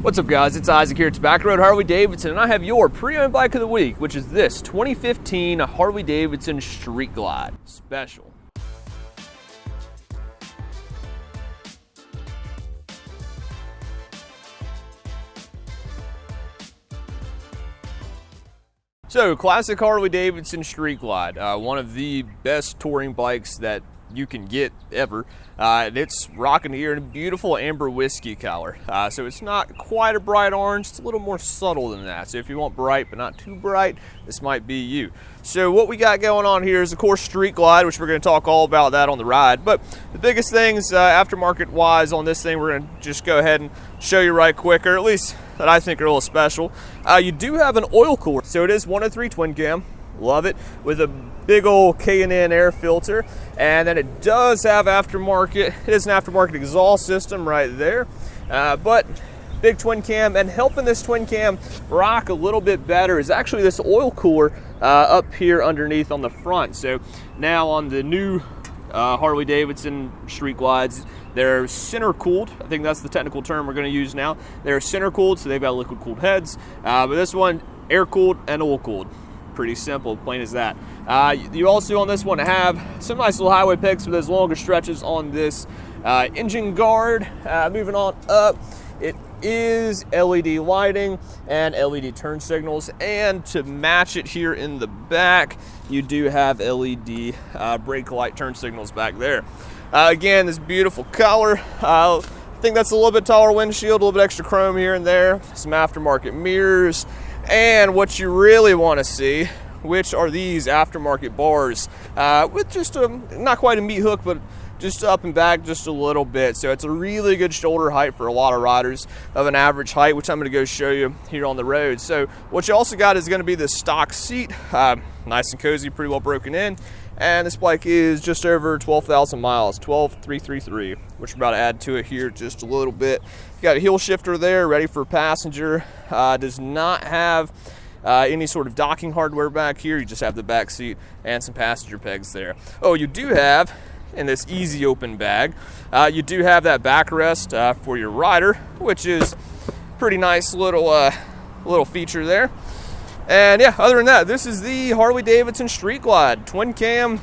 What's up, guys? It's Isaac here at Tobacco Road Harley-Davidson, and I have your pre-owned bike of the week, which is this 2015 Harley-Davidson Street Glide Special. So, classic Harley-Davidson Street Glide, one of the best touring bikes that you can get ever. It's rocking here in a beautiful amber whiskey color. So it's not quite a bright orange, it's a little more subtle than that. So if you want bright but not too bright, this might be you. So what we got going on here is, of course, Street Glide, which we're going to talk all about that on the ride. But the biggest things aftermarket wise on this thing, we're going to just go ahead and show you right quick, or at least that I think are a little special. You do have an oil cooler, so it is 103 twin cam. Love it, with a big old K&N air filter, and then it does have aftermarket. It is an aftermarket exhaust system right there, but big twin cam. And helping this twin cam rock a little bit better is actually this oil cooler up here underneath on the front. So now on the new Harley-Davidson Street Glides, they're center cooled. I think that's the technical term we're going to use now. They're center cooled, so they've got liquid cooled heads, but this one air cooled and oil cooled. Pretty simple, plain as that. You also on this one have some nice little highway picks for those longer stretches on this engine guard. Moving on up, it is LED lighting and LED turn signals, and to match it here in the back, you do have LED brake light turn signals back there. Again, this beautiful color. I think that's a little bit taller windshield, a little bit extra chrome here and there, some aftermarket mirrors. And what you really want to see, which are these aftermarket bars with just not quite a meat hook, but just up and back just a little bit. So it's a really good shoulder height for a lot of riders of an average height, which I'm going to go show you here on the road. So what you also got is going to be the stock seat, nice and cozy, pretty well broken in. And this bike is just over 12,000 miles, 12,333, which we're about to add to it here just a little bit. You got a heel shifter there, ready for passenger. Does not have any sort of docking hardware back here. You just have the back seat and some passenger pegs there. Oh, you do have, in this easy open bag, you do have that backrest for your rider, which is pretty nice little feature there. And yeah, other than that, this is the Harley-Davidson Street Glide twin cam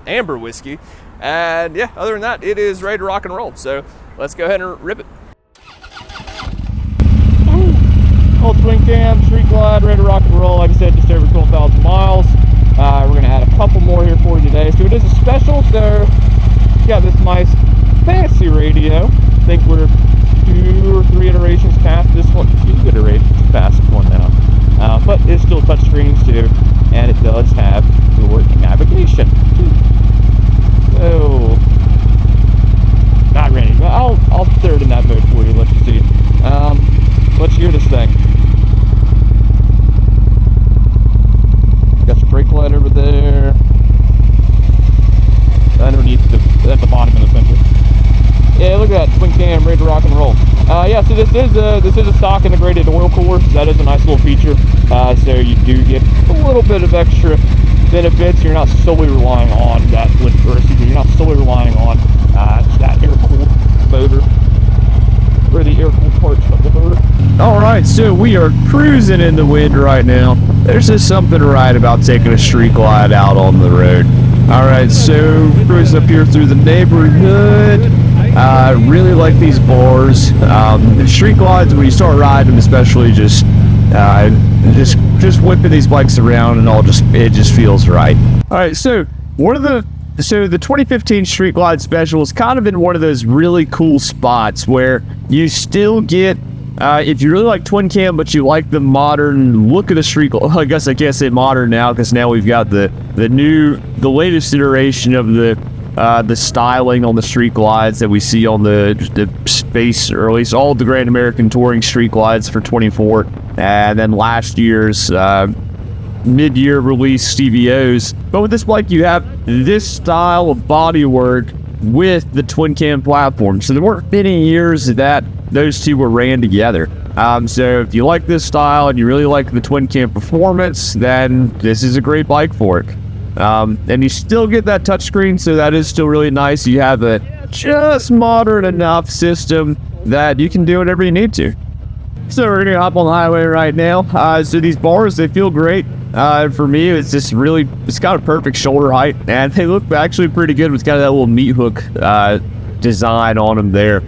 amber whiskey. And yeah, other than that, it is ready to rock and roll. So let's go ahead and rip it. Old twin cam Street Glide, ready to rock and roll. Like I said, just over 12,000 miles. We're going to add a couple more here for you today. So it is a special. So you got this nice fancy radio. I think we're 2 or 3 iterations past this one, 2 iterations past this one now, but it's still touch screens too, and it does have your navigation too. So not ready, but I'll throw it in that mode for you. Let's see. Let's hear this thing. Got your brake light over there underneath at the bottom of the center. Yeah, look at that twin cam, ready to rock and roll. Yeah, so this is a stock integrated oil cooler. That is a nice little feature. So you do get a little bit of extra benefits. You're not solely relying on that you're not solely relying on that air-cooled motor, or the air-cooled parts of the motor. All right, so we are cruising in the wind right now. There's just something right about taking a Street Glide out on the road. All right, so cruising up here through the neighborhood. Really like these bars. The Street Glides, when you start riding them, especially just whipping these bikes around and all, it just feels right. All right, so the 2015 Street Glide Special is kind of in one of those really cool spots where you still get, if you really like twin cam, but you like the modern look of the Street Glide. I guess I can't say modern now, because now we've got the latest iteration of the styling on the Street Glides that we see on the space, or at least all of the Grand American Touring Street Glides for 24, and then last year's mid-year release CVOs. But with this bike, you have this style of bodywork with the twin cam platform. So there weren't many years that those two were ran together. So if you like this style and you really like the twin cam performance, then this is a great bike for it. And you still get that touchscreen, so that is still really nice. You have a just modern enough system that you can do whatever you need to. So we're gonna hop on the highway right now. So these bars, they feel great. For me, it's got a perfect shoulder height, and they look actually pretty good with kind of that little meat hook design on them there.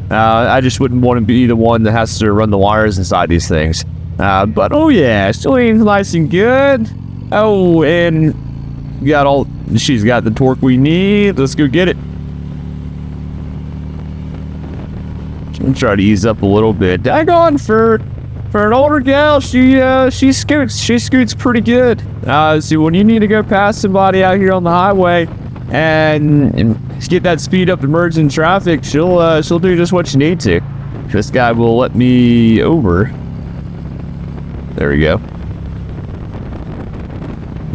I just wouldn't want to be the one that has to run the wires inside these things. But oh yeah, still ain't nice and good. Oh, and she's got the torque we need. Let's go get it. Try to ease up a little bit. Daggone, for an older gal, she scoots pretty good. So when you need to go past somebody out here on the highway and get that speed up emerging traffic, she'll do just what you need to. This guy will let me over. There we go.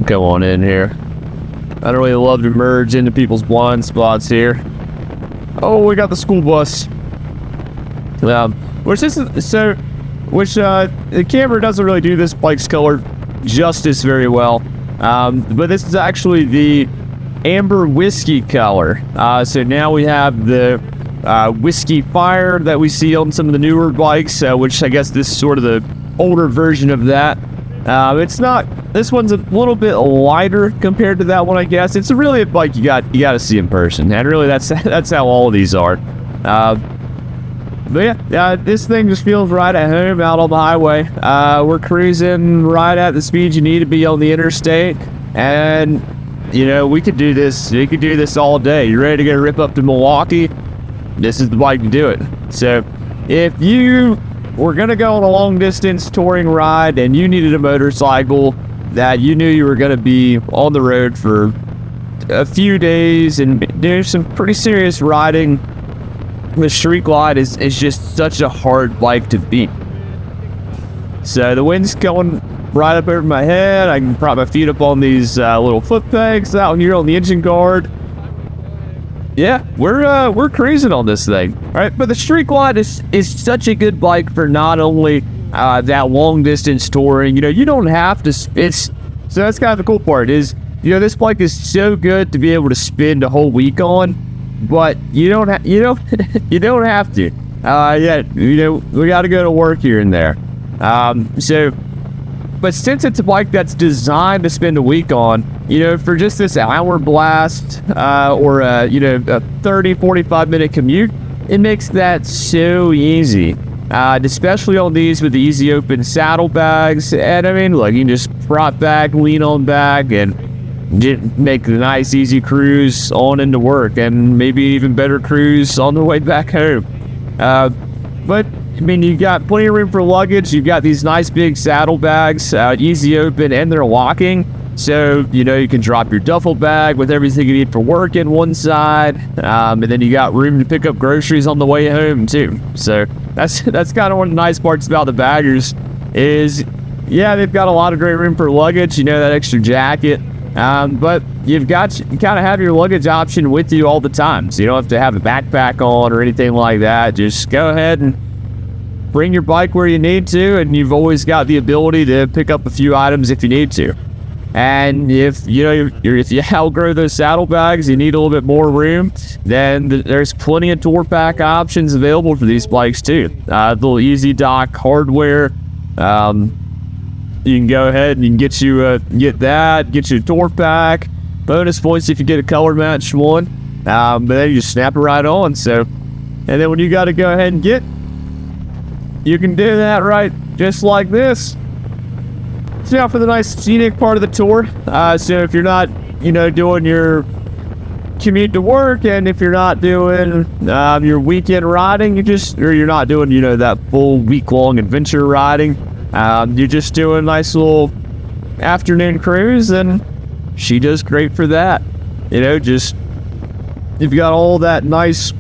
Come on in here. I don't really love to merge into people's blind spots here. Oh, we got the school bus. The camera doesn't really do this bike's color justice very well. But this is actually the amber whiskey color. So now we have the whiskey fire that we see on some of the newer bikes, which I guess this is sort of the older version of that. This one's a little bit lighter compared to that one, I guess. It's really a bike you got to see in person, and really that's how all of these are. But yeah, this thing just feels right at home out on the highway. We're cruising right at the speed you need to be on the interstate, and you know, we could do this. You could do this all day. You're ready to go rip up to Milwaukee? This is the bike to do it. So, if you were gonna go on a long distance touring ride and you needed a motorcycle that you knew you were gonna be on the road for a few days and do some pretty serious riding, the Street Glide is just such a hard bike to beat. So the wind's going right up over my head. I can prop my feet up on these little foot pegs out here on the engine guard. Yeah, we're cruising on this thing. All right, but the Street Glide is such a good bike for not only that long distance touring. You know, you don't have to. So that's kind of the cool part is, you know, this bike is so good to be able to spend a whole week on. But you don't have to. Yeah, you know, we got to go to work here and there. But since it's a bike that's designed to spend a week on, you know, for just this hour blast or a 30-45 minute commute, it makes that so easy. Especially on these with the easy open saddlebags. And I mean, look, you can just prop back, lean on back, and make a nice easy cruise on into work, and maybe even better cruise on the way back home. But I mean, you got plenty of room for luggage. You've got these nice big saddlebags, easy open, and they're locking, so you know you can drop your duffel bag with everything you need for work in one side, and then you got room to pick up groceries on the way home too. So that's kind of one of the nice parts about the baggers is, yeah, they've got a lot of great room for luggage. You know, that extra jacket. But you kind of have your luggage option with you all the time, so you don't have to have a backpack on or anything like that. Just go ahead and bring your bike where you need to, and you've always got the ability to pick up a few items if you need to. And if you outgrow those saddlebags, you need a little bit more room, then there's plenty of tour pack options available for these bikes too. The little Easy Dock hardware. You can go ahead and you can get you a tour pack. Bonus points if you get a color matched one. But then you just snap it right on. So, and then when you got to go ahead and you can do that right just like this. So now for the nice scenic part of the tour. So if you're not, doing your commute to work, and if you're not doing your weekend riding, you're not doing, that full week-long adventure riding. You're just doing a nice little afternoon cruise, and she does great for that. You've got all that nice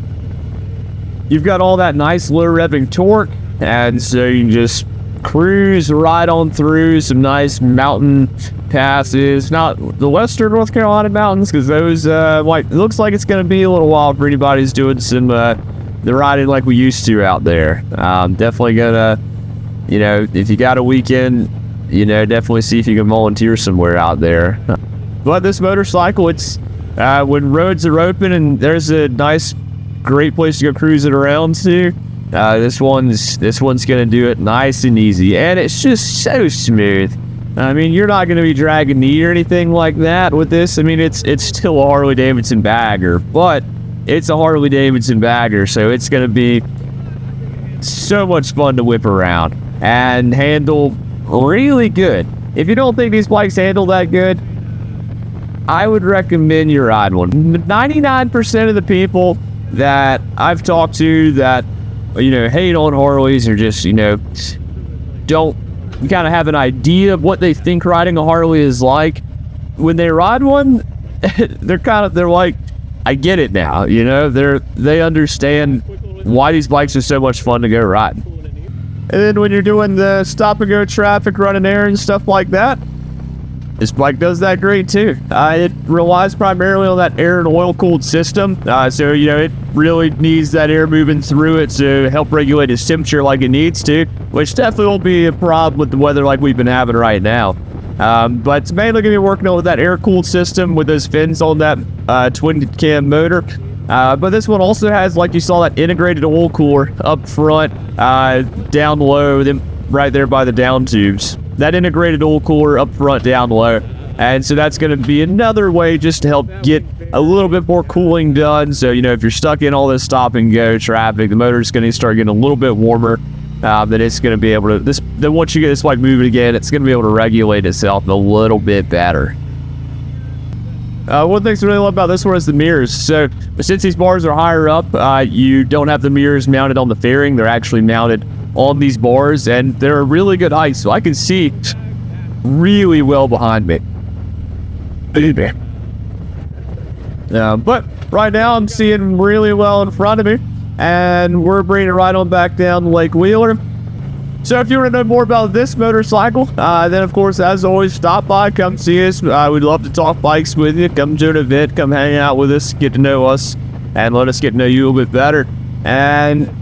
low revving torque, and so you can just cruise right on through some nice mountain passes. Not the western North Carolina mountains, because those it looks like it's going to be a little while for anybody who's doing some the riding like we used to out there. Definitely gonna, if you got a weekend, definitely see if you can volunteer somewhere out there. But this motorcycle, it's when roads are open and there's a nice great place to go cruising around to. This one's gonna do it nice and easy, and it's just so smooth. I mean, you're not gonna be dragging knee or anything like that with this. I mean, it's still a Harley-Davidson bagger, but it's a Harley-Davidson bagger, so it's gonna be so much fun to whip around and handle really good. If you don't think these bikes handle that good, I would recommend you ride one. 99% of the people that I've talked to that, hate on Harleys or just, don't kind of have an idea of what they think riding a Harley is like, when they ride one, they're like, I get it now, they understand why these bikes are so much fun to go ride. And then when you're doing the stop and go traffic, running errands, stuff like that, this bike does that great too. It relies primarily on that air and oil cooled system. So, it really needs that air moving through it to help regulate its temperature like it needs to, which definitely won't be a problem with the weather like we've been having right now. But it's mainly going to be working on with that air cooled system with those fins on that twin cam motor. But this one also has, like you saw, that integrated oil cooler up front, down low, then right there by the down tubes. That integrated oil cooler up front, down low. And so that's going to be another way just to help get a little bit more cooling done. So, if you're stuck in all this stop and go traffic, the motor's going to start getting a little bit warmer. Then it's going to be able to, then once you get this bike moving again, it's going to be able to regulate itself a little bit better. One thing I really love about this one is the mirrors. So since these bars are higher up, you don't have the mirrors mounted on the fairing. They're actually mounted on these bars, and they're a really good height, so I can see really well behind me. But right now I'm seeing really well in front of me, and we're bringing it right on back down Lake Wheeler. So if you want to know more about this motorcycle, then of course, as always, stop by, come see us. We'd love to talk bikes with you. Come to an event, come hang out with us, get to know us, and let us get to know you a little bit better. And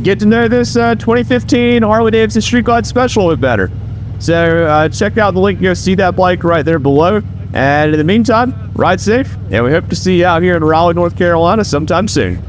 get to know this 2015 Harley-Davidson Street Glide Special a little bit better. So check out the link, go see that bike right there below. And in the meantime, ride safe, and we hope to see you out here in Raleigh, North Carolina sometime soon.